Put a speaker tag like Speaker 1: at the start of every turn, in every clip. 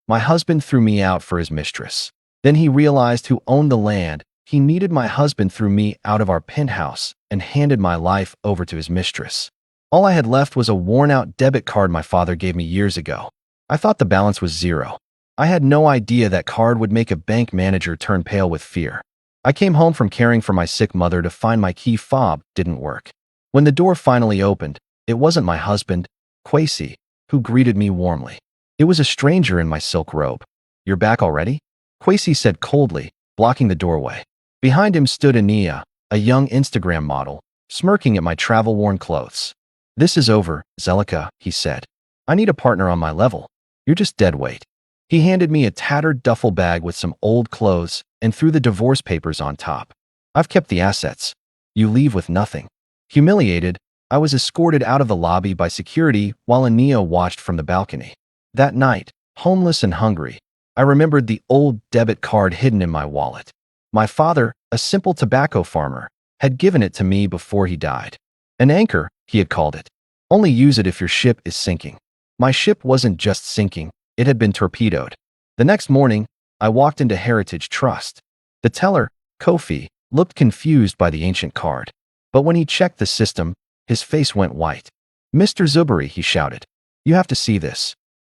Speaker 1: My husband threw me out for his mistress. Then he realized who owned the land. He needed my husband, threw me out of our penthouse and handed my life over to his mistress. All I had left was a worn-out debit card my father gave me years ago. I thought the balance was zero. I had no idea that card would make a bank manager turn pale with fear. I came home from caring for my sick mother to find my key fob didn't work. When the door finally opened, it wasn't my husband, Kwesi, who greeted me warmly. It was a stranger in my silk robe. "You're back already?" Kwesi said coldly, blocking the doorway. Behind him stood Ania, a young Instagram model, smirking at my travel-worn clothes. "This is over, Zelika," he said. "I need a partner on my level. You're just dead weight." He handed me a tattered duffel bag with some old clothes and threw the divorce papers on top. "I've kept the assets. You leave with nothing." Humiliated, I was escorted out of the lobby by security while Ania watched from the balcony. That night, homeless and hungry, I remembered the old debit card hidden in my wallet. My father, a simple tobacco farmer, had given it to me before he died. An anchor, he had called it. Only use it if your ship is sinking. My ship wasn't just sinking, it had been torpedoed. The next morning, I walked into Heritage Trust. The teller, Kofi, looked confused by the ancient card. But when he checked the system, his face went white. "Mr. Zuberi," he shouted, "you have to see this."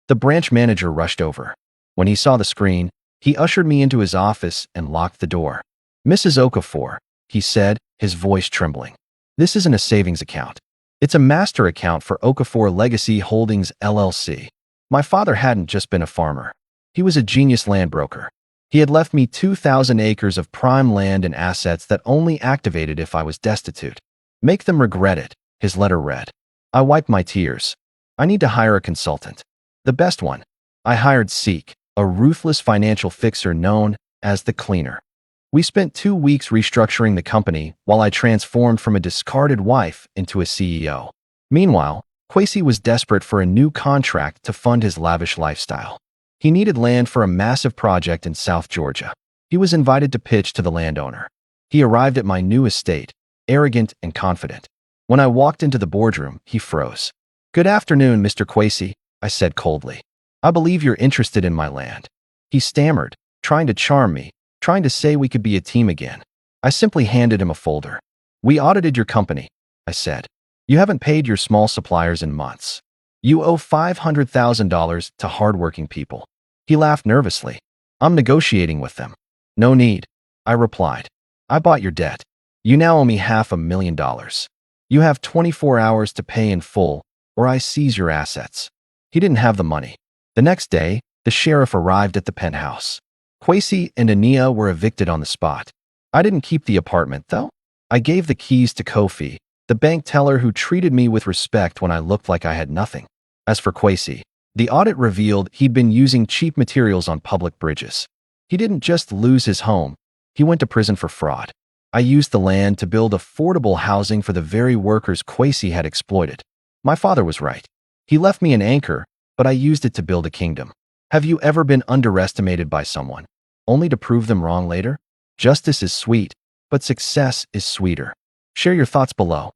Speaker 1: The branch manager rushed over. When he saw the screen, he ushered me into his office and locked the door. "Mrs. Okafor," he said, his voice trembling. "This isn't a savings account. It's a master account for Okafor Legacy Holdings LLC. My father hadn't just been a farmer. He was a genius land broker. He had left me 2,000 acres of prime land and assets that only activated if I was destitute. Make them regret it," his letter read. I wiped my tears. "I need to hire a consultant. The best one." I hired Seek, a ruthless financial fixer known as the Cleaner. We spent 2 weeks restructuring the company while I transformed from a discarded wife into a CEO. Meanwhile, Kwesi was desperate for a new contract to fund his lavish lifestyle. He needed land for a massive project in South Georgia. He was invited to pitch to the landowner. He arrived at my new estate, arrogant and confident. When I walked into the boardroom, he froze. "Good afternoon, Mr. Kwesi," I said coldly. "I believe you're interested in my land." He stammered, trying to charm me, trying to say we could be a team again. I simply handed him a folder. "We audited your company," I said. "You haven't paid your small suppliers in months. You owe $500,000 to hardworking people." He laughed nervously. "I'm negotiating with them." "No need," I replied. "I bought your debt. You now owe me $500,000. You have 24 hours to pay in full, or I seize your assets." He didn't have the money. The next day, the sheriff arrived at the penthouse. Kwesi and Ania were evicted on the spot. I didn't keep the apartment, though. I gave the keys to Kofi, the bank teller who treated me with respect when I looked like I had nothing. As for Kwesi, the audit revealed he'd been using cheap materials on public bridges. He didn't just lose his home, he went to prison for fraud. I used the land to build affordable housing for the very workers Kwesi had exploited. My father was right. He left me an anchor, but I used it to build a kingdom. Have you ever been underestimated by someone, only to prove them wrong later? Justice is sweet, but success is sweeter. Share your thoughts below.